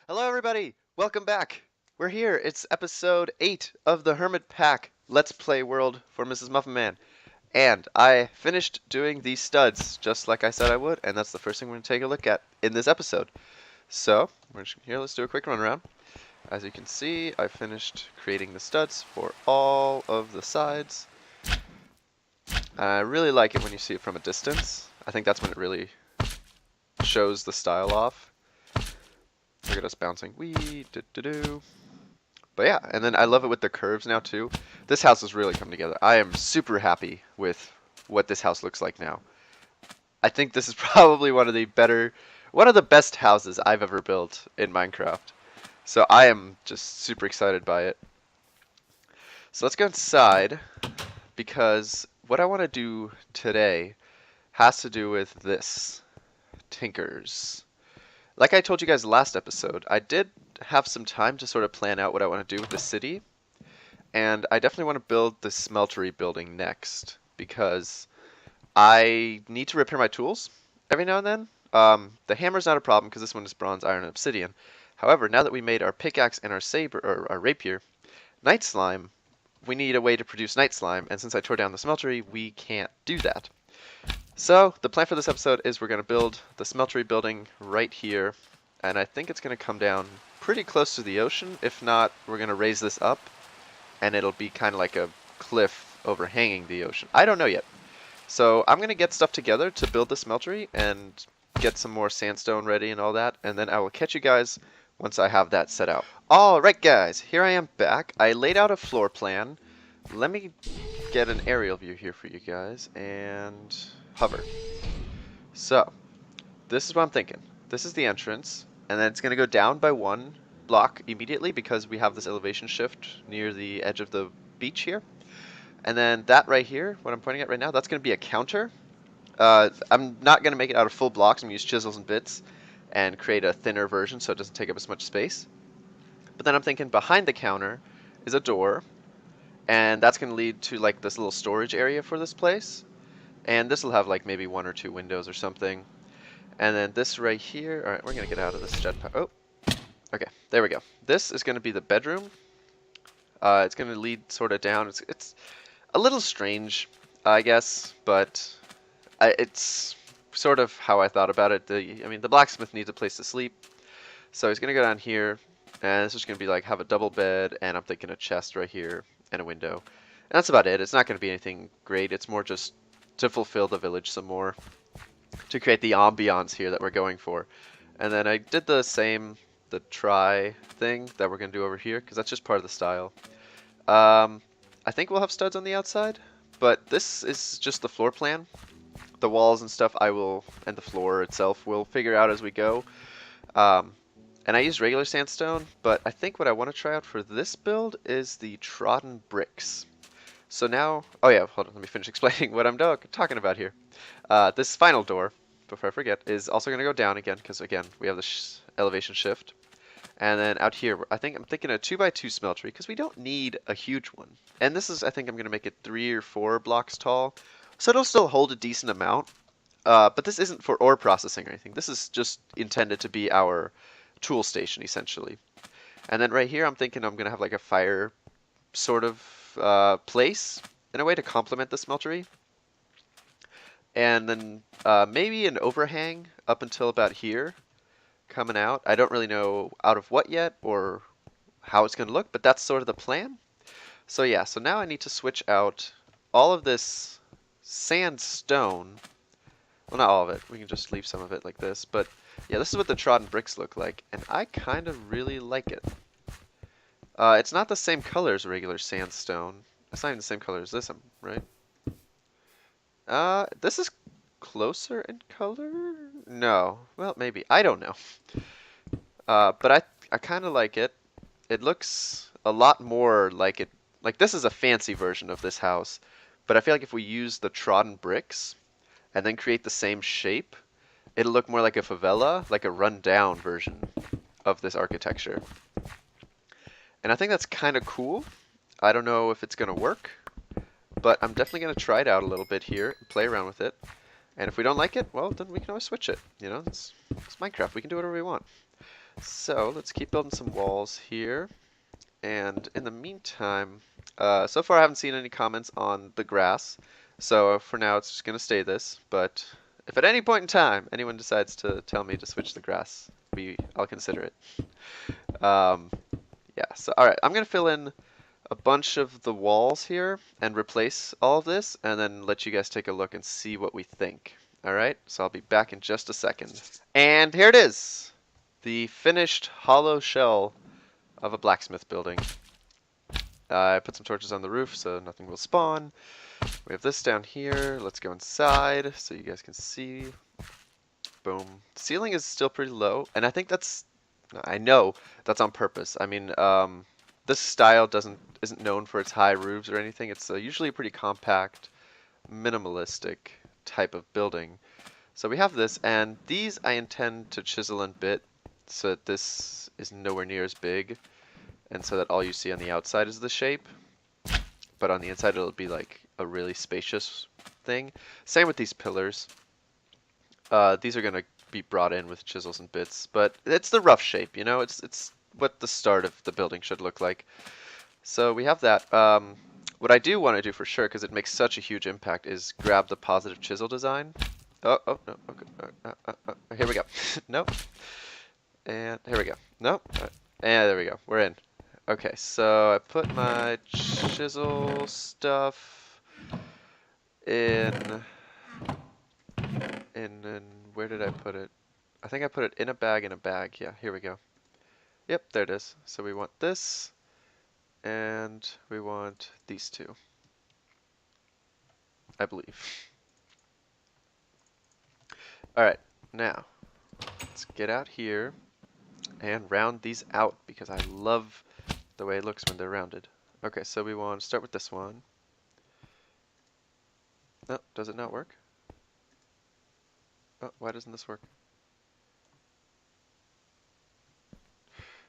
Hello, everybody! Welcome back! We're here. It's episode 8 of the Hermitpack Let's Play World for MsMuffinMan. And I finished doing these studs just like I said I would, and that's the first thing we're going to take a look at in this episode. So, we're just here. Let's do a quick run around. As you can see, I finished creating the studs for all of the sides. I really like it when you see it from a distance. I think that's when it really shows the style off. Look at us bouncing. Wee, do. But yeah, and then I love it with the curves now too. This house has really come together. I am super happy with what this house looks like now. I think this is probably one of the best houses I've ever built in Minecraft. So I am just super excited by it. So let's go inside because what I want to do today has to do with this. Tinkers. Like I told you guys last episode, I did have some time to sort of plan out what I want to do with the city. And I definitely want to build the smeltery building next because I need to repair my tools every now and then. The hammer's not a problem because this one is bronze, iron, and obsidian. However, now that we made our pickaxe and our saber or our rapier, night slime, we need a way to produce night slime, and since I tore down the smeltery, we can't do that. So the plan for this episode is we're going to build the smeltery building right here, and I think it's going to come down pretty close to the ocean. If not, we're going to raise this up, and it'll be kind of like a cliff overhanging the ocean. I don't know yet. So I'm going to get stuff together to build the smeltery and get some more sandstone ready and all that, and then I will catch you guys once I have that set out. Alright guys, here I am back. I laid out a floor plan. Let me get an aerial view here for you guys, and hover. So, this is what I'm thinking. This is the entrance, and then it's going to go down by one block immediately because we have this elevation shift near the edge of the beach here. And then that right here, what I'm pointing at right now, that's going to be a counter. I'm not going to make it out of full blocks. I'm going to use chisels and bits and create a thinner version so it doesn't take up as much space. But then I'm thinking behind the counter is a door, and that's going to lead to like this little storage area for this place. And this will have like maybe 1 or 2 windows or something. And then this right here, alright, we're going to get out of this jetpack. Oh, okay, there we go. This is going to be the bedroom. It's going to lead sort of down. It's a little strange, I guess, but it's sort of how I thought about it. I mean, the blacksmith needs a place to sleep. So he's going to go down here, and this is going to be like have a double bed, and I'm thinking a chest right here, and a window. And that's about it. It's not going to be anything great. It's more just to fulfill the village some more, to create the ambiance here that we're going for. And then I did the same, the try thing that we're going to do over here, because that's just part of the style. I think we'll have studs on the outside, but this is just the floor plan. The walls and stuff and the floor itself, we'll figure out as we go. And I used regular sandstone, but I think what I want to try out for this build is the trodden bricks. So now, oh yeah, hold on, let me finish explaining what I'm talking about here. This final door, before I forget, is also going to go down again, because again, we have the elevation shift. And then out here, I'm thinking a 2x2 smeltery, because we don't need a huge one. And this is, I think I'm going to make it 3 or 4 blocks tall, so it'll still hold a decent amount. But this isn't for ore processing or anything. This is just intended to be our tool station, essentially. And then right here, I'm thinking I'm going to have like a fire sort of place in a way to complement the smeltery. And then maybe an overhang up until about here coming out. I don't really know out of what yet or how it's going to look, but that's sort of the plan. So yeah, so now I need to switch out all of this sandstone. Well, not all of it. We can just leave some of it like this. But yeah, this is what the trodden bricks look like, and I kind of really like it. It's not the same color as regular sandstone. It's not even the same color as this, right? This is closer in color? No. Well, maybe. I don't know. But I kind of like it. It looks a lot more like it. Like, this is a fancy version of this house. But I feel like if we use the trodden bricks and then create the same shape, it'll look more like a favela, like a run-down version of this architecture. And I think that's kind of cool. I don't know if it's going to work, but I'm definitely going to try it out a little bit here and play around with it. And if we don't like it, well, then we can always switch it. You know, it's Minecraft. We can do whatever we want. So let's keep building some walls here. And in the meantime, so far I haven't seen any comments on the grass. So for now it's just going to stay this. But if at any point in time anyone decides to tell me to switch the grass, I'll consider it. Yeah, so alright, I'm going to fill in a bunch of the walls here and replace all of this and then let you guys take a look and see what we think. Alright, so I'll be back in just a second. And here it is! The finished hollow shell of a blacksmith building. I put some torches on the roof so nothing will spawn. We have this down here. Let's go inside so you guys can see. Boom. The ceiling is still pretty low, and I know that's on purpose. I mean, this style isn't known for its high roofs or anything. It's usually a pretty compact, minimalistic type of building. So we have this, and these I intend to chisel and bit so that this is nowhere near as big, and so that all you see on the outside is the shape, but on the inside it'll be like a really spacious thing. Same with these pillars. These are gonna be brought in with chisels and bits, but it's the rough shape, you know. It's what the start of the building should look like. So we have that. What I do want to do for sure, because it makes such a huge impact, is grab the positive chisel design. Oh no. Okay. Here we go. Nope. And here we go. Nope. And there we go. We're in. Okay, so I put my chisel stuff in, where did I put it? I think I put it in a bag. Yeah, here we go. Yep, there it is. So we want this, and we want these two, I believe. Alright, now, let's get out here and round these out, because I love the way it looks when they're rounded. Okay, so we want to start with this one. Oh, does it not work? Oh, why doesn't this work?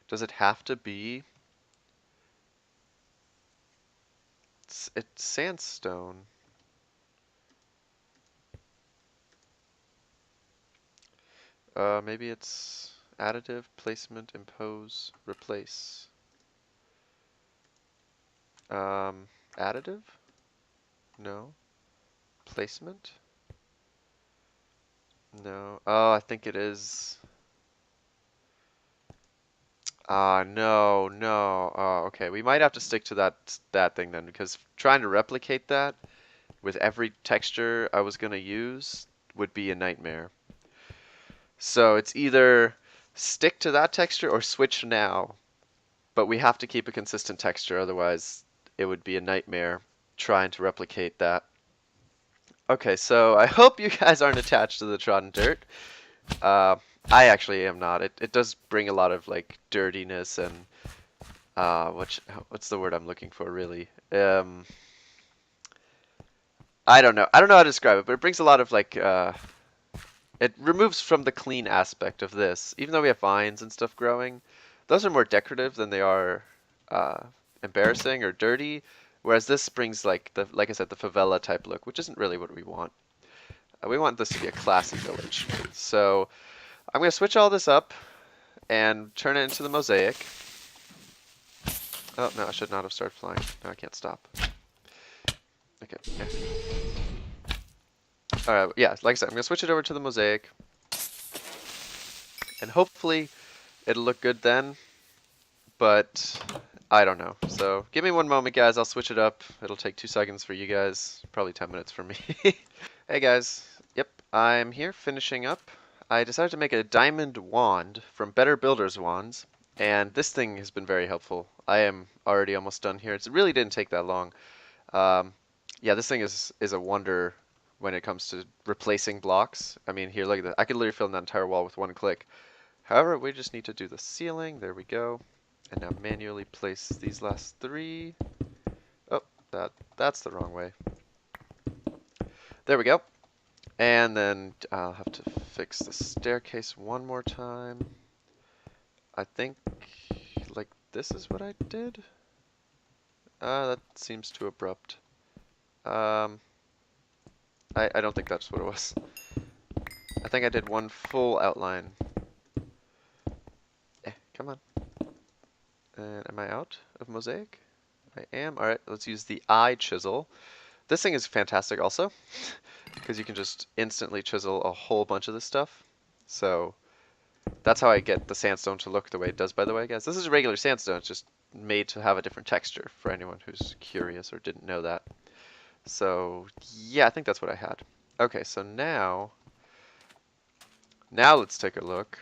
Does it have to be? It's sandstone. Maybe it's additive, placement, impose, replace. Additive? No. Placement? No. Oh, I think it is. No. Oh, okay. We might have to stick to that thing then, because trying to replicate that with every texture I was gonna use would be a nightmare. So it's either stick to that texture or switch now, but we have to keep a consistent texture, otherwise it would be a nightmare trying to replicate that. Okay, so I hope you guys aren't attached to the trodden dirt. I actually am not. It does bring a lot of like dirtiness and what's the word I'm looking for really? I don't know. I don't know how to describe it, but it brings a lot of like it removes from the clean aspect of this. Even though we have vines and stuff growing, those are more decorative than they are embarrassing or dirty. Whereas this brings like like I said, the favela type look, which isn't really what we want. We want this to be a classy village. So I'm gonna switch all this up and turn it into the mosaic. Oh no, I should not have started flying. No, I can't stop. Okay. Yeah. Alright, yeah, like I said, I'm gonna switch it over to the mosaic. And hopefully it'll look good then, but I don't know. So give me one moment, guys. I'll switch it up. It'll take 2 seconds for you guys, probably 10 minutes for me. Hey guys, yep, I'm here finishing up. I decided to make a diamond wand from Better Builders Wands, and this thing has been very helpful. I am already almost done here. It really didn't take that long. Yeah, this thing is a wonder when it comes to replacing blocks. I mean, here, look at that. I could literally fill in that entire wall with one click. However, we just need to do the ceiling. There we go. And now manually place these last 3. Oh, that's the wrong way. There we go. And then I'll have to fix the staircase one more time. I think like this is what I did. That seems too abrupt. I don't think that's what it was. I think I did one full outline. Come on. And am I out of mosaic? I am. All right, let's use the eye chisel. This thing is fantastic also, because you can just instantly chisel a whole bunch of this stuff. So that's how I get the sandstone to look the way it does, by the way, guys. This is regular sandstone. It's just made to have a different texture for anyone who's curious or didn't know that. So yeah, I think that's what I had. Okay, so now let's take a look.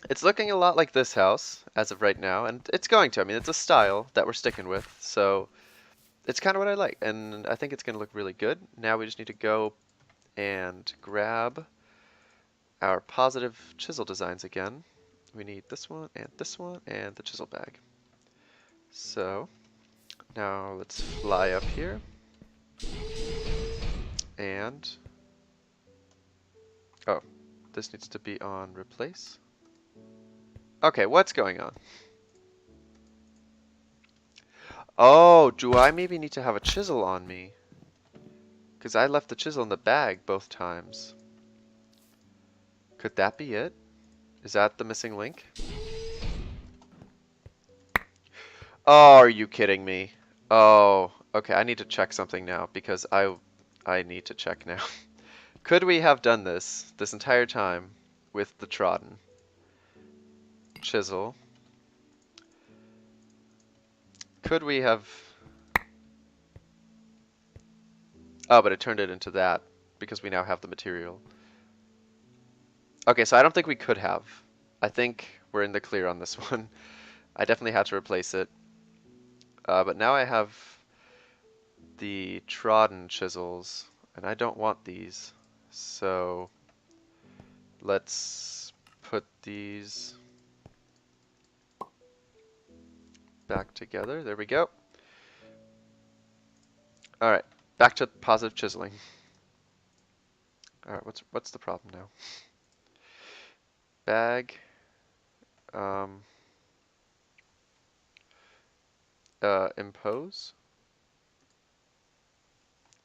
It's looking a lot like this house as of right now, and it's going to. I mean, it's a style that we're sticking with, so it's kind of what I like, and I think it's going to look really good. Now we just need to go and grab our positive chisel designs again. We need this one, and the chisel bag. So now let's fly up here, and oh, this needs to be on replace. Okay, what's going on? Oh, do I maybe need to have a chisel on me? Because I left the chisel in the bag both times. Could that be it? Is that the missing link? Oh, are you kidding me? Oh, okay, I need to check something now because I need to check now. Could we have done this entire time with the trodden chisel? Could we have... Oh, but it turned it into that because we now have the material. Okay, so I don't think we could have. I think we're in the clear on this one. I definitely had to replace it. But now I have the trodden chisels, and I don't want these. So let's put these back together. There we go. All right, back to positive chiseling. All right, what's the problem now? Bag. Impose.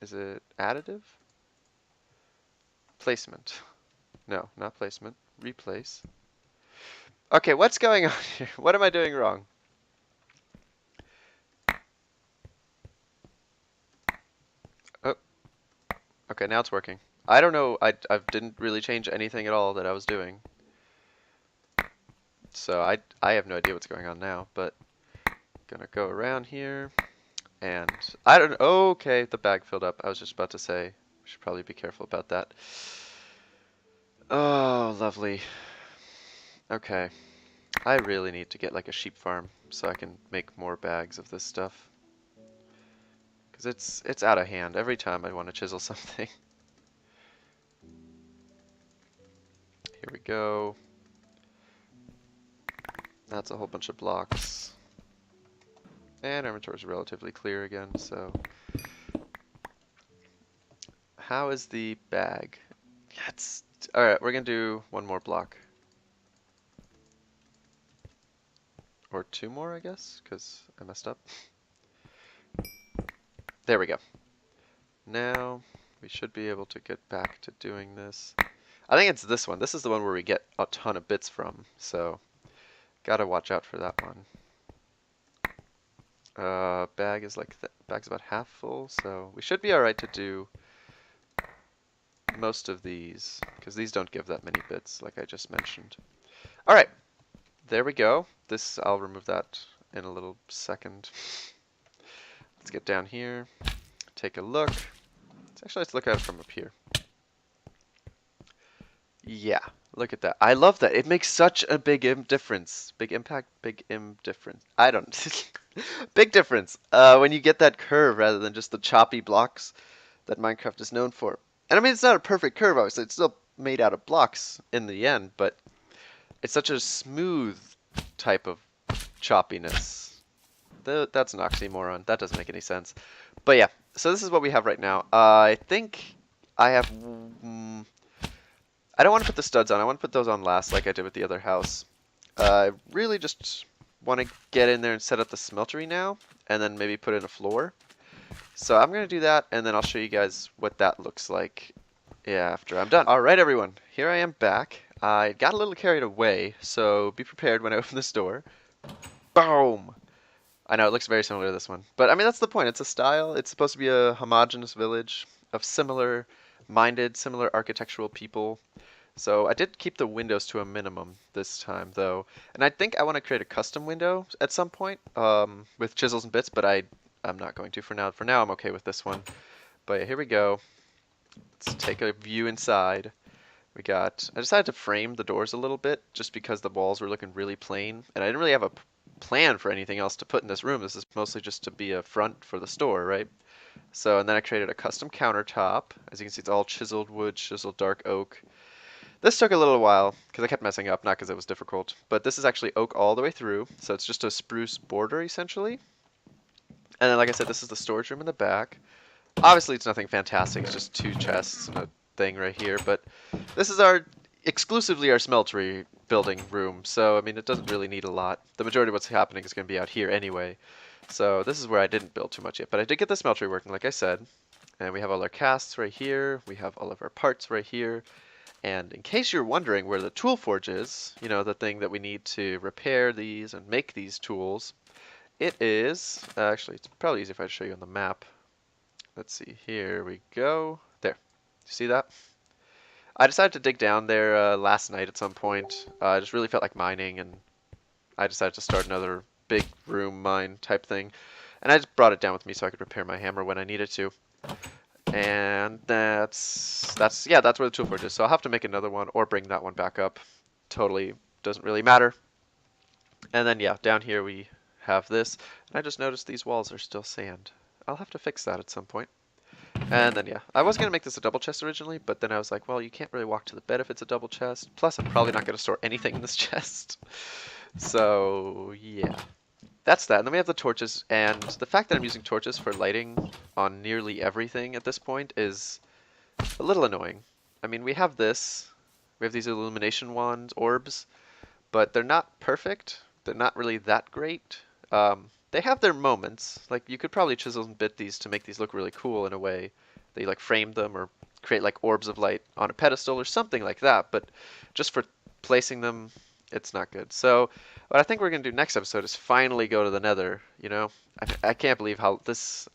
Is it additive? Placement. No, not placement. Replace. Okay, what's going on here? What am I doing wrong? Oh, okay, now it's working. I don't know. I didn't really change anything at all that I was doing. So I have no idea what's going on now, but gonna go around here and I don't know. Okay, the bag filled up. I was just about to say we should probably be careful about that. Oh, lovely. Okay. I really need to get like a sheep farm so I can make more bags of this stuff. Cuz it's out of hand every time I want to chisel something. Here we go. That's a whole bunch of blocks. And our inventory is relatively clear again, so how is the bag? It's alright, we're gonna do one more block. Or two more, I guess, because I messed up. There we go. Now we should be able to get back to doing this. I think it's this one. This is the one where we get a ton of bits from, so gotta watch out for that one. Bag is like bag's about half full, so we should be alright to do most of these, because these don't give that many bits, like I just mentioned. Alright, there we go. This, I'll remove that in a little second. Let's get down here, take a look. Let's look at it from up here. Yeah, look at that. I love that. It makes such a big difference. Big impact, big difference. I don't... Big difference when you get that curve rather than just the choppy blocks that Minecraft is known for. And I mean, it's not a perfect curve, obviously. It's still made out of blocks in the end, but it's such a smooth type of choppiness. That's an oxymoron. That doesn't make any sense. But yeah, so this is what we have right now. I think I have... I don't want to put the studs on. I want to put those on last like I did with the other house. I really just want to get in there and set up the smeltery now, and then maybe put in a floor. So I'm going to do that, and then I'll show you guys what that looks like after I'm done. Alright everyone, here I am back. I got a little carried away, so be prepared when I open this door. Boom! I know it looks very similar to this one, but I mean that's the point. It's a style. It's supposed to be a homogeneous village of similar minded, similar architectural people. So I did keep the windows to a minimum this time, though, and I think I want to create a custom window at some point with chisels and bits, but I'm not going to for now. For now, I'm okay with this one. But yeah, here we go. Let's take a view inside. I decided to frame the doors a little bit just because the walls were looking really plain, and I didn't really have a plan for anything else to put in this room. This is mostly just to be a front for the store, right? So, and then I created a custom countertop. As you can see, it's all chiseled wood, chiseled dark oak. This took a little while because I kept messing up, not because it was difficult, but this is actually oak all the way through, so it's just a spruce border essentially. And then, like I said, this is the storage room in the back. Obviously, it's nothing fantastic. It's just two chests and a thing right here, but this is exclusively our smeltery building room, so I mean, it doesn't really need a lot. The majority of what's happening is going to be out here anyway. So this is where I didn't build too much yet, but I did get the smeltery working, like I said. And we have all our casts right here. We have all of our parts right here. And in case you're wondering where the tool forge is, you know, the thing that we need to repair these and make these tools, it is, actually, it's probably easier if I show you on the map. Let's see, here we go. There, you see that? I decided to dig down there last night at some point. I just really felt like mining, and I decided to start another big room mine type thing. And I just brought it down with me so I could repair my hammer when I needed to. And yeah, that's where the tool forge is. So I'll have to make another one or bring that one back up. Totally doesn't really matter. And then yeah, down here we have this. And I just noticed these walls are still sand. I'll have to fix that at some point. And then yeah, I was gonna make this a double chest originally, but then I was like, well, you can't really walk to the bed if it's a double chest. Plus, I'm probably not gonna store anything in this chest. So yeah. That's that. And then we have the torches, and the fact that I'm using torches for lighting on nearly everything at this point is a little annoying. I mean, we have these illumination wands, orbs, but they're not perfect. They're not really that great. They have their moments. Like, you could probably chisel and bit these to make these look really cool in a way. They like frame them or create like orbs of light on a pedestal or something like that, but just for placing them, it's not good. So what I think we're gonna do next episode is finally go to the Nether. You know, I can't believe how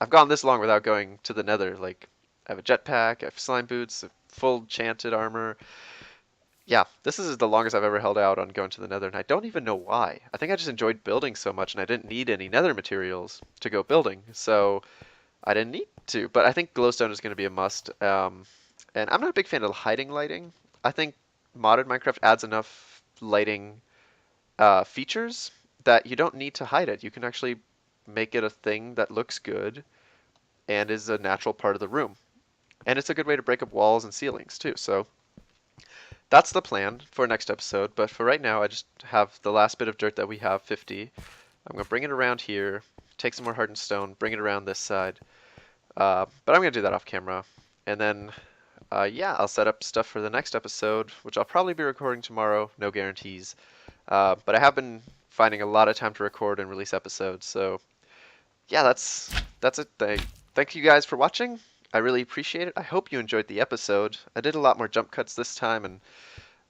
I've gone this long without going to the Nether. Like, I have a jetpack, I have slime boots, a full enchanted armor. Yeah, this is the longest I've ever held out on going to the Nether, and I don't even know why. I think I just enjoyed building so much, and I didn't need any Nether materials to go building, so I didn't need to. But I think glowstone is going to be a must. And I'm not a big fan of hiding lighting. I think modded Minecraft adds enough lighting features that you don't need to hide it. You can actually make it a thing that looks good and is a natural part of the room. And it's a good way to break up walls and ceilings too. So that's the plan for next episode. But for right now, I just have the last bit of dirt that we have, 50. I'm going to bring it around here, take some more hardened stone, bring it around this side. But I'm going to do that off camera. And then, yeah, I'll set up stuff for the next episode, which I'll probably be recording tomorrow. No guarantees. But I have been finding a lot of time to record and release episodes. So, yeah, that's it. Thank you guys for watching. I really appreciate it. I hope you enjoyed the episode. I did a lot more jump cuts this time, and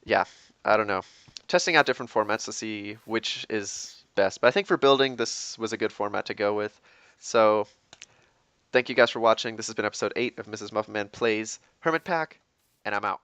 yeah, I don't know. Testing out different formats to see which is best. But I think for building, this was a good format to go with. So, thank you guys for watching. This has been episode 8 of MsMuffinMan Plays Hermitpack, and I'm out.